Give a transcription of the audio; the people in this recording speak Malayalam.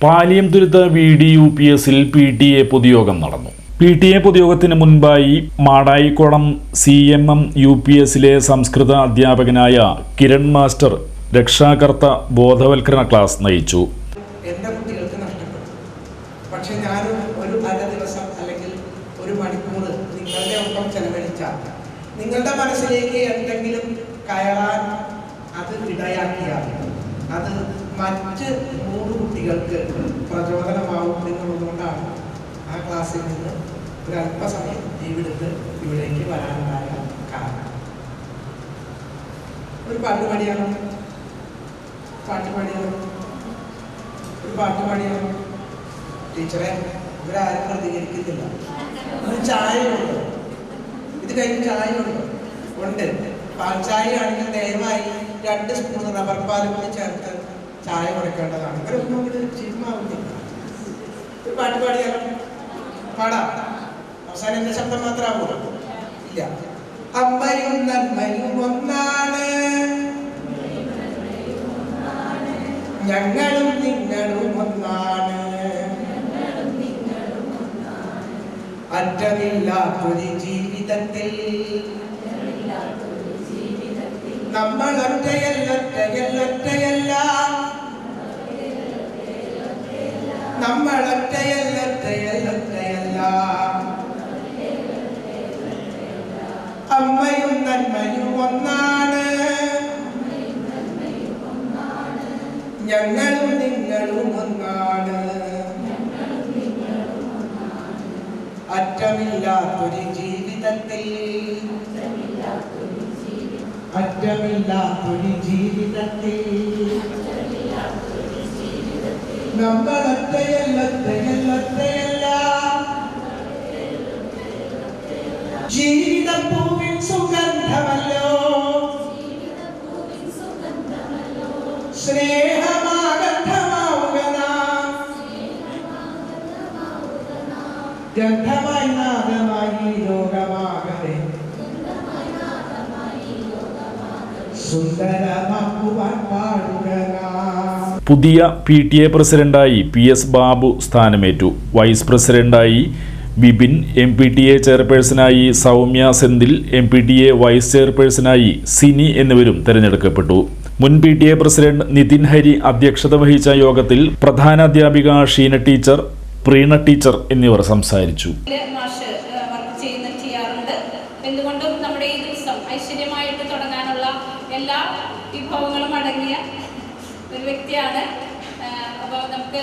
പാലിയംതുരുത്ത് VDUPSൽ PTA പൊതുയോഗം നടന്നു. PTA പൊതുയോഗത്തിന് മുൻപായി മാടായിക്കുളം CMM UPSലെ സംസ്കൃത അധ്യാപകനായ കിരൺ മാസ്റ്റർ രക്ഷാകർത്ത ബോധവൽക്കരണ ക്ലാസ് നയിച്ചു. എൻ്റെ കുട്ടികൾക്ക് നഷ്ടപ്പെട്ടു. പക്ഷെ ഞാൻ ഒരു അര ദിവസം അല്ലെങ്കിൽ ഒരു മണിക്കൂർ നിങ്ങളുടെ ഒപ്പം ചെലവഴിച്ചാൽ നിങ്ങളുടെ മനസ്സിലേക്ക് എന്തെങ്കിലും കയറാൻ അത് ഇടയാക്കിയാൽ അത് മറ്റ് 100 കുട്ടികൾക്ക് പ്രചോദനമാവും എന്നുള്ളതുകൊണ്ടാണ് ആ ക്ലാസ്സിൽ നിന്ന് ഒരല്പസമയം ലീവെടുത്ത് ഇവിടേക്ക് വരാനുണ്ടായ കാരണം. ഒരു പാട്ട് പാടിയാണോ? ഒരു പാട്ട് പാടിയാണോ? ടീച്ചറെ, ഇവരാരും പ്രതികരിക്കുന്നില്ല. ചായയുണ്ടോ? ഇത് കഴിഞ്ഞ് ചായയുണ്ടോ? ഉണ്ട്. പാൽ ചായ ആണെങ്കിൽ ദയവായി 2 സ്പൂൺ റബ്ബർ പാലും കൂടി ചേർത്ത് ചായ കൊടുക്കേണ്ടതാണ്. ഇവരൊന്നും കൂടി ചീമാവുന്നില്ല. ഒരു പാട്ട് പാടിയാലോ? പാടാം. അവസാനം എന്റെ ശബ്ദം മാത്രമാവോ? ഇല്ല. അമ്മയും നന്മയും ഒന്നാണ്, ഞങ്ങളും നിങ്ങളും ഒന്നാണ്, അറ്റമില്ലാത്തൊരു ജീവിതത്തിൽ നമ്മൾ ഒറ്റയല്ല, നമ്മൾ ഒറ്റയല്ല. അമ്മയും നന്മയും ഒന്നാണ്, ഞങ്ങളും നിങ്ങളും ഒന്നാണ്, അറ്റമില്ലാത്തൊരു ജീവിതത്തിൽ നമ്മൾ ഒറ്റയല്ല. ജീവിതപ്പൂവിൻ സുഗന്ധമല്ലോ, സ്നേഹമാഗന്ധമാവുക നാം, ഗന്ധമായി നാദമായി ലോകമാകട്ടെ, സുന്ദരമാക്കുവാൻ പാടുക നാം. പുതിയ PTA പ്രസിഡന്റായി PS ബാബു സ്ഥാനമേറ്റു. വൈസ് പ്രസിഡന്റായി ബിബിൻ, MPTA ചെയർപേഴ്സണായി സൗമ്യ സെന്തിൽ, MPTA വൈസ് ചെയർപേഴ്സണായി സിനി എന്നിവരും തെരഞ്ഞെടുക്കപ്പെട്ടു. മുൻ PTA പ്രസിഡന്റ് നിതിൻ ഹരി അധ്യക്ഷത വഹിച്ച യോഗത്തിൽ പ്രധാനാധ്യാപിക ഷീന ടീച്ചർ, പ്രീണ ടീച്ചർ എന്നിവർ സംസാരിച്ചു. എന്തുകൊണ്ടും നമ്മുടെ ഈ ദിവസം ഐശ്വര്യമായിട്ട് തുടങ്ങാനുള്ള എല്ലാ വിഭവങ്ങളും അടങ്ങിയ ഒരു വ്യക്തിയാണ്. അപ്പോൾ നമുക്ക്